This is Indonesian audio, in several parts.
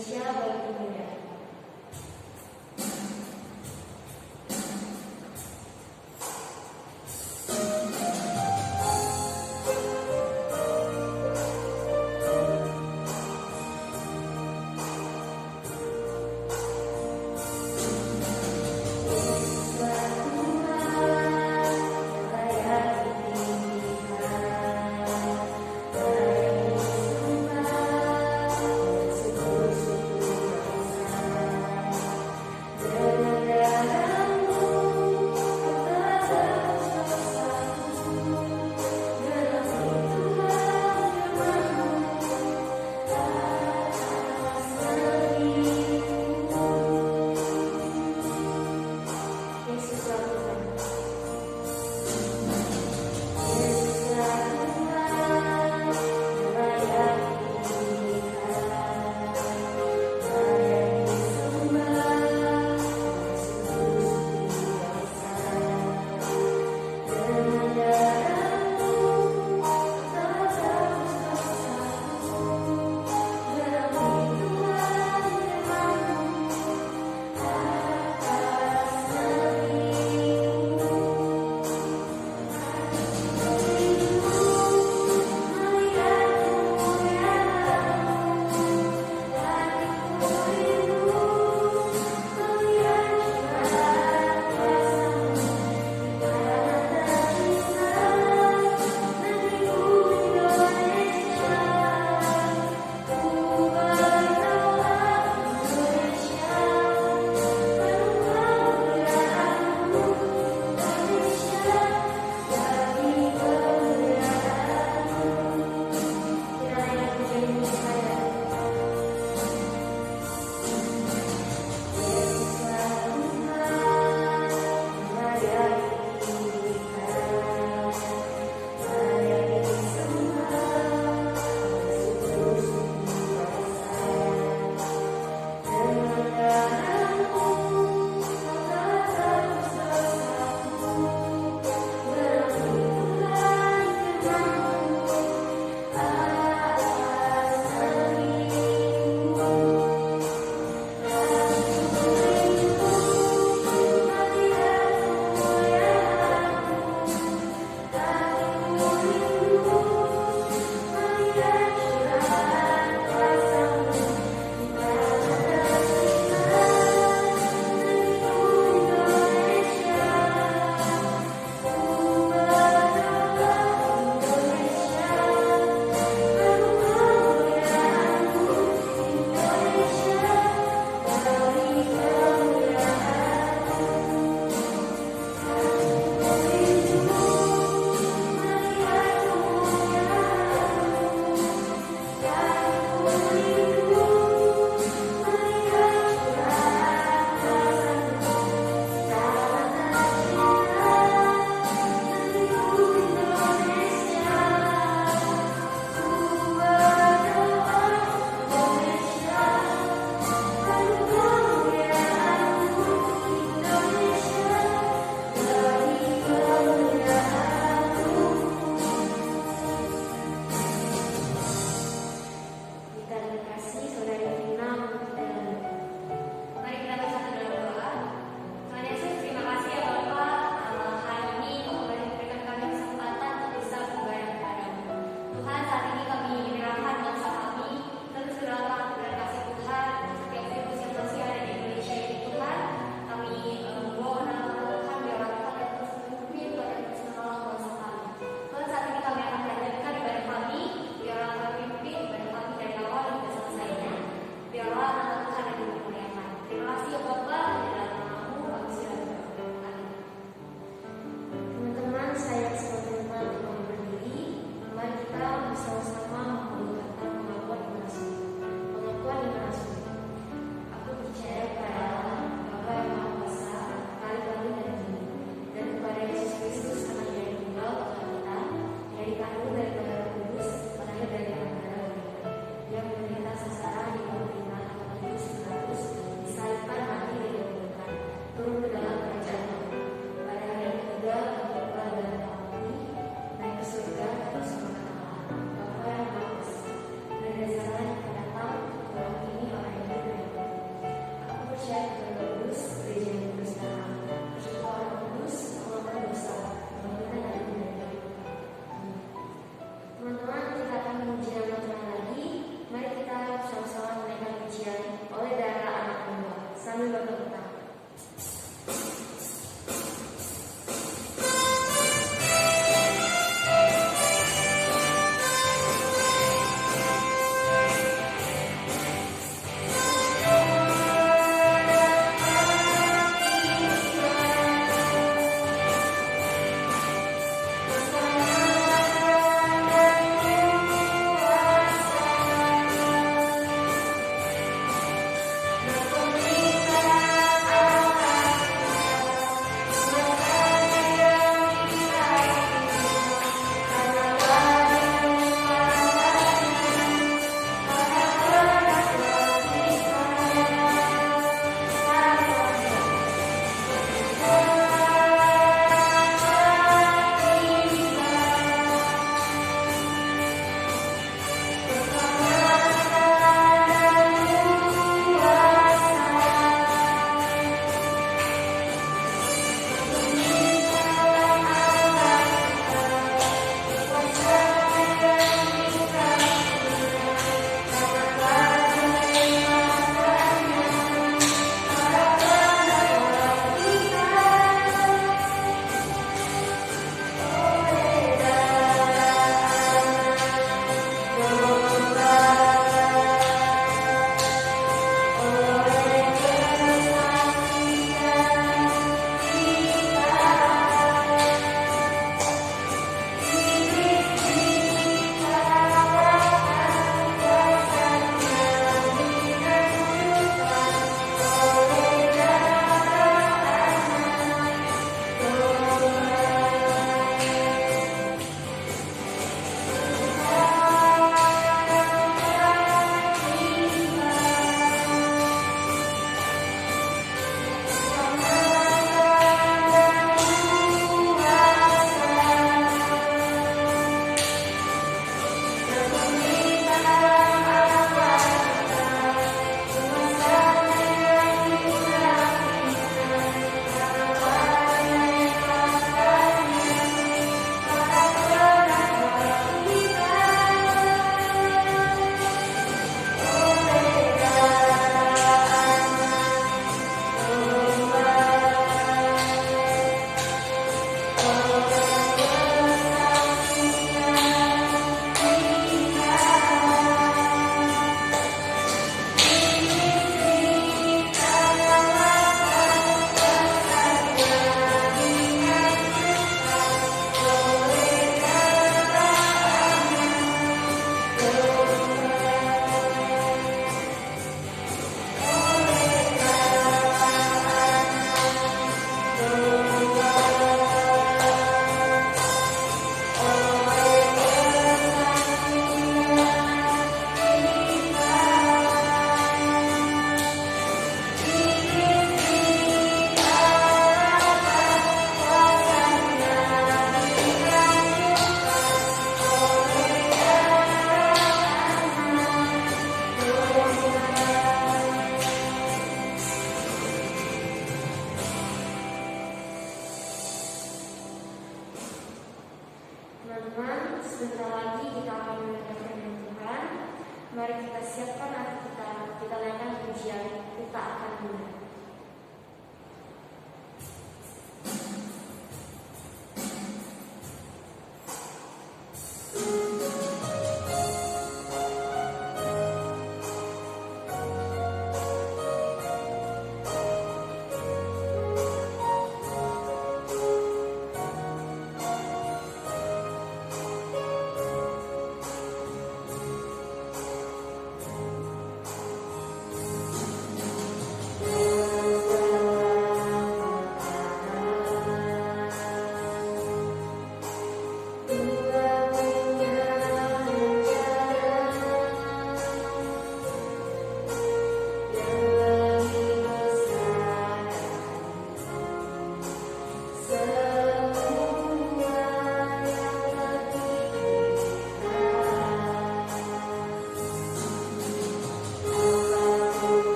Indonesia bagi muda. Suku-suku siapkan hati kita naikkan pujian, kita akan mulai.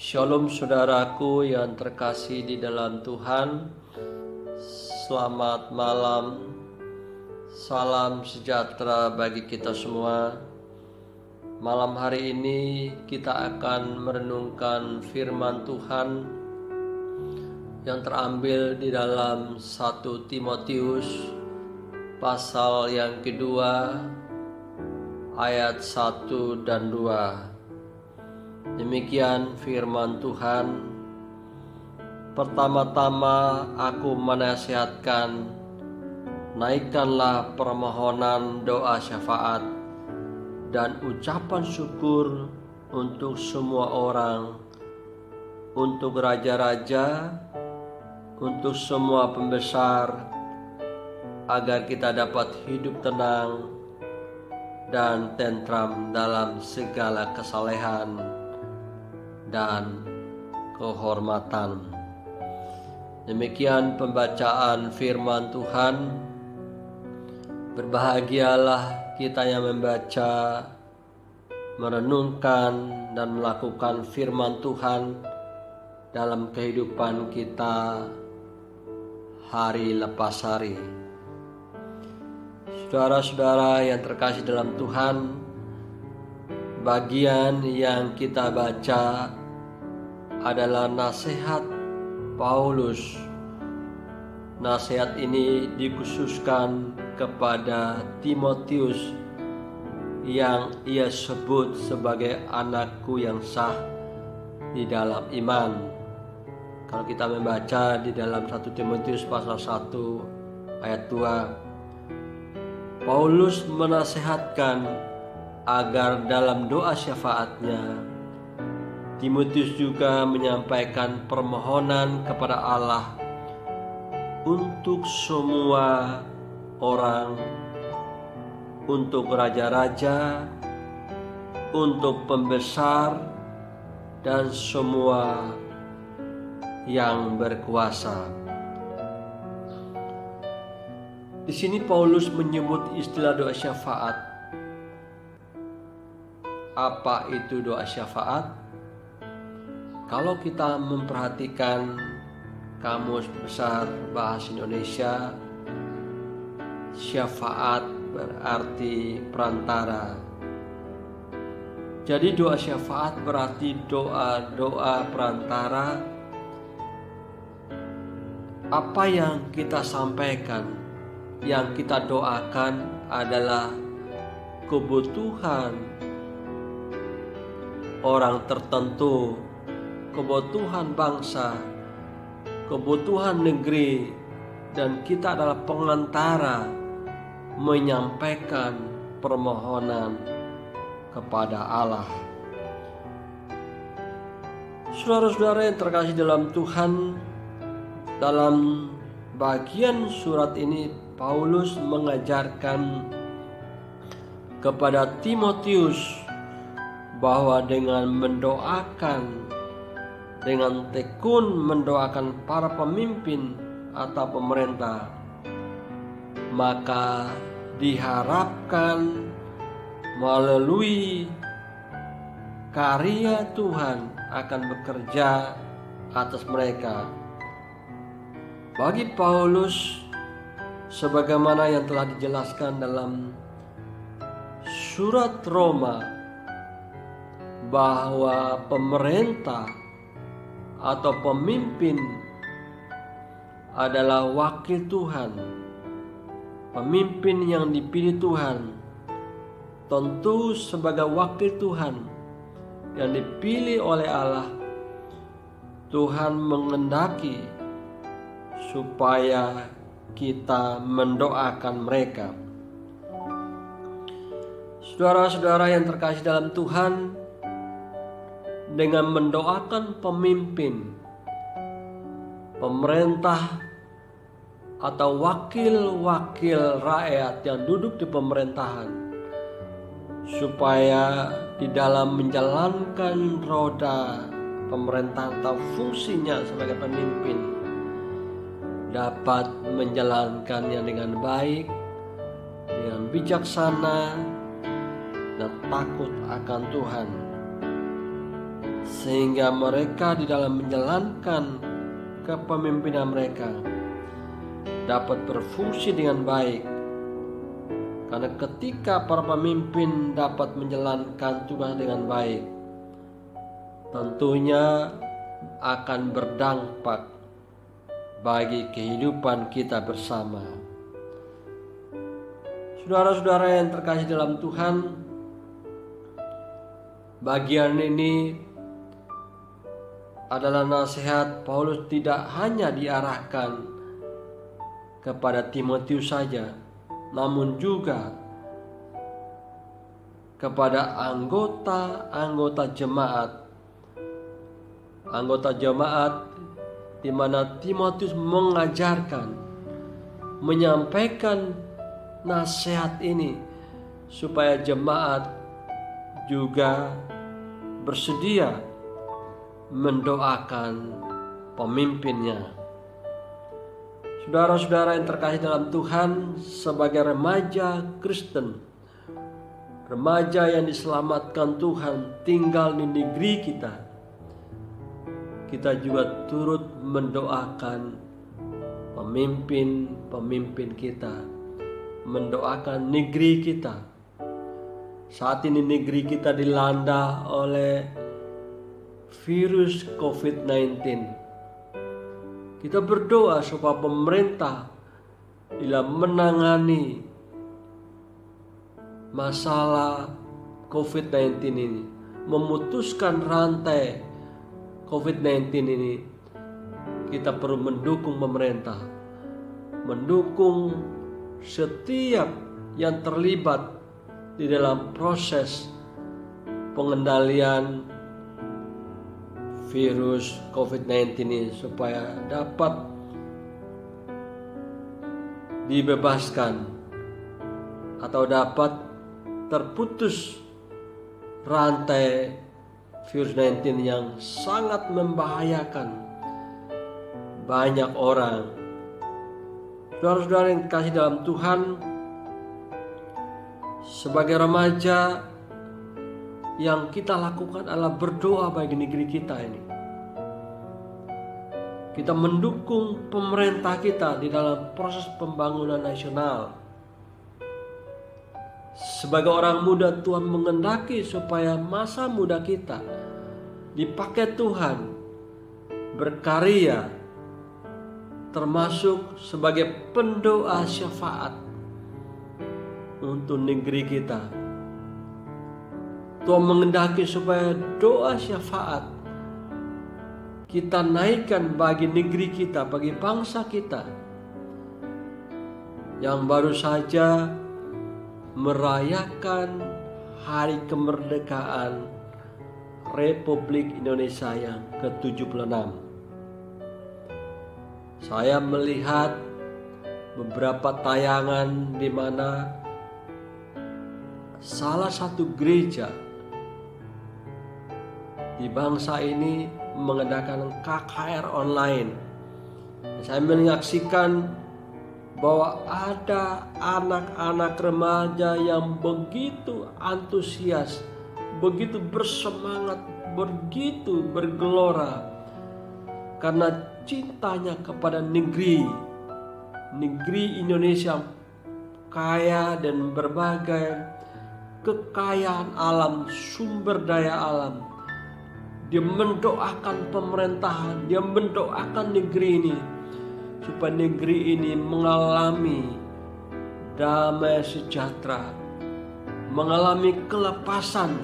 Shalom saudaraku yang terkasih di dalam Tuhan. Selamat malam. Salam sejahtera bagi kita semua. Malam hari ini kita akan merenungkan firman Tuhan yang terambil di dalam 1 Timotius pasal yang kedua ayat 1 dan 2. Demikian firman Tuhan. Pertama-tama aku menasihatkan, naikkanlah permohonan doa syafaat dan ucapan syukur untuk semua orang, untuk raja-raja, untuk semua pembesar, agar kita dapat hidup tenang dan tentram dalam segala kesalehan dan kehormatan. Demikian pembacaan firman Tuhan. Berbahagialah kita yang membaca, merenungkan, dan melakukan firman Tuhan dalam kehidupan kita hari lepas hari. Saudara-saudara yang terkasih dalam Tuhan, bagian yang kita baca adalah nasihat Paulus. Nasihat ini dikhususkan kepada Timotius yang ia sebut sebagai anakku yang sah di dalam iman. Kalau kita membaca di dalam 1 Timotius pasal 1 ayat 2, Paulus menasihatkan agar dalam doa syafaatnya Timotius juga menyampaikan permohonan kepada Allah untuk semua orang, untuk raja-raja, untuk pembesar, dan semua yang berkuasa. Di sini Paulus menyebut istilah doa syafaat. Apa itu doa syafaat? Kalau kita memperhatikan Kamus Besar Bahasa Indonesia, syafaat berarti perantara. Jadi doa syafaat berarti doa-doa perantara. Apa yang kita sampaikan, yang kita doakan adalah kebutuhan orang tertentu, kebutuhan bangsa, kebutuhan negeri, dan kita adalah pengantara menyampaikan permohonan kepada Allah. Saudara-saudara yang terkasih dalam Tuhan, dalam bagian surat ini Paulus mengajarkan kepada Timotius bahwa dengan mendoakan, dengan tekun mendoakan para pemimpin atau pemerintah, maka diharapkan melalui karya Tuhan akan bekerja atas mereka. Bagi Paulus, sebagaimana yang telah dijelaskan dalam surat Roma, bahwa pemerintah atau pemimpin adalah wakil Tuhan, pemimpin yang dipilih Tuhan. Tentu sebagai wakil Tuhan yang dipilih oleh Allah, Tuhan menghendaki supaya kita mendoakan mereka. Saudara-saudara yang terkasih dalam Tuhan, dengan mendoakan pemimpin, pemerintah, atau wakil-wakil rakyat yang duduk di pemerintahan, supaya di dalam menjalankan roda pemerintahan atau fungsinya sebagai pemimpin dapat menjalankannya dengan baik, dengan bijaksana, dan takut akan Tuhan, sehingga mereka di dalam menjalankan kepemimpinan mereka dapat berfungsi dengan baik. Karena ketika para pemimpin dapat menjalankan tugas dengan baik, tentunya akan berdampak bagi kehidupan kita bersama. Saudara-saudara yang terkasih dalam Tuhan, bagian ini adalah nasihat Paulus tidak hanya diarahkan kepada Timotius saja, namun juga kepada anggota jemaat di mana Timotius mengajarkan, menyampaikan nasihat ini supaya jemaat juga bersedia mendoakan pemimpinnya. Saudara-saudara yang terkasih dalam Tuhan, sebagai remaja Kristen, remaja yang diselamatkan Tuhan tinggal di negeri kita, kita juga turut mendoakan pemimpin-pemimpin kita, mendoakan negeri kita. Saat ini negeri kita dilanda oleh virus COVID-19. Kita berdoa supaya pemerintah dalam menangani masalah COVID-19 ini, memutuskan rantai COVID-19 ini. Kita perlu mendukung pemerintah, mendukung setiap yang terlibat di dalam proses pengendalian virus COVID-19 ini, supaya dapat dibebaskan atau dapat terputus rantai virus 19 yang sangat membahayakan banyak orang. Saudara-saudara yang dikasihi dalam Tuhan, sebagai remaja, yang kita lakukan adalah berdoa bagi negeri kita ini. Kita mendukung pemerintah kita di dalam proses pembangunan nasional. Sebagai orang muda, Tuhan menghendaki supaya masa muda kita dipakai Tuhan berkarya, termasuk sebagai pendoa syafaat untuk negeri kita. Tuhan menghendaki supaya doa syafaat kita naikkan bagi negeri kita, bagi bangsa kita yang baru saja merayakan hari kemerdekaan Republik Indonesia yang ke-76. Saya melihat beberapa tayangan di mana salah satu gereja di bangsa ini mengadakan KKR online. Saya menyaksikan bahwa ada anak-anak remaja yang begitu antusias, begitu bersemangat, begitu bergelora karena cintanya kepada negeri Indonesia kaya dan berbagai kekayaan alam, sumber daya alam. Dia mendoakan pemerintahan, dia mendoakan negeri ini supaya negeri ini mengalami damai sejahtera, mengalami kelepasan,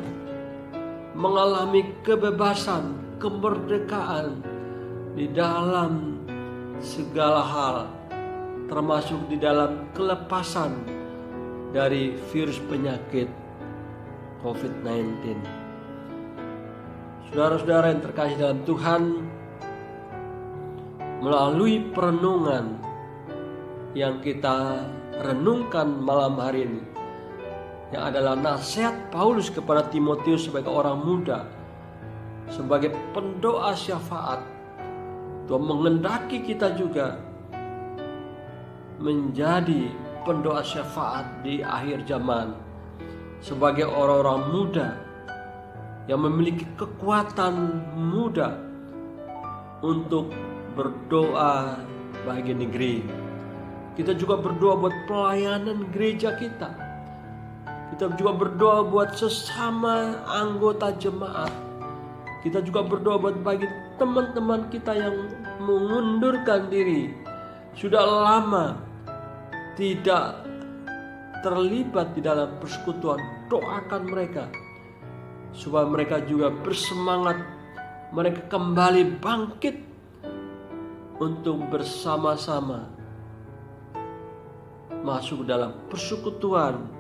mengalami kebebasan, kemerdekaan di dalam segala hal, termasuk di dalam kelepasan dari virus penyakit COVID-19. Saudara-saudara yang terkasih dalam Tuhan, melalui perenungan yang kita renungkan malam hari ini, yang adalah nasihat Paulus kepada Timotius sebagai orang muda, sebagai pendoa syafaat, Tuhan menghendaki kita juga menjadi pendoa syafaat di akhir zaman, sebagai orang-orang muda yang memiliki kekuatan muda untuk berdoa bagi negeri. Kita juga berdoa buat pelayanan gereja kita. Kita juga berdoa buat sesama anggota jemaat. Kita juga berdoa buat bagi teman-teman kita yang mengundurkan diri, sudah lama tidak terlibat di dalam persekutuan. Doakan mereka supaya mereka juga bersemangat, mereka kembali bangkit untuk bersama-sama masuk dalam persekutuan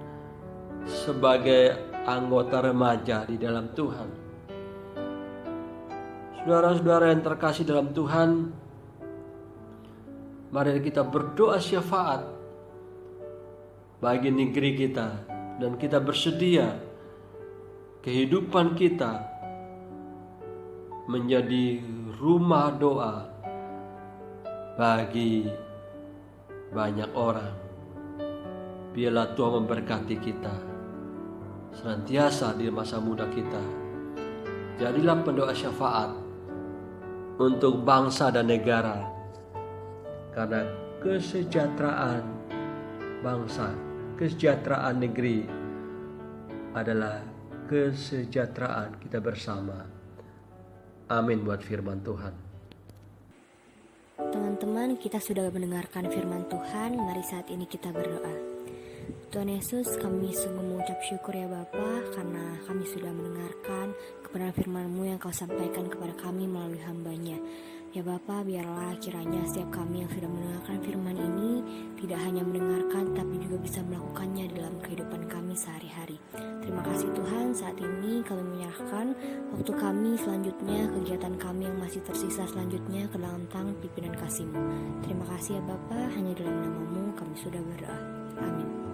sebagai anggota remaja di dalam Tuhan. Saudara-saudara yang terkasih dalam Tuhan, mari kita berdoa syafaat bagi negeri kita, dan kita bersedia kehidupan kita menjadi rumah doa bagi banyak orang. Biarlah Tuhan memberkati kita senantiasa di masa muda kita. Jadilah pendoa syafaat untuk bangsa dan negara, karena kesejahteraan bangsa, kesejahteraan negeri adalah kesejahteraan kita bersama. Amin buat firman Tuhan. Teman-teman, kita sudah mendengarkan firman Tuhan. Mari saat ini kita berdoa. Tuhan Yesus, kami sungguh mengucap syukur ya Bapa, karena kami sudah mendengarkan kebenaran firman-Mu yang Kau sampaikan kepada kami melalui hamba-Nya. Ya Bapa, biarlah kiranya setiap kami yang sudah mendengarkan firman ini tidak hanya mendengarkan, tapi juga bisa melakukannya dalam kehidupan kami sehari-hari. Terima kasih Tuhan, saat ini kami menyerahkan waktu kami selanjutnya, kegiatan kami yang masih tersisa selanjutnya ke dalam tangan pimpinan kasih-Mu. Terima kasih ya Bapa, hanya dalam nama-Mu kami sudah berdoa. Amin.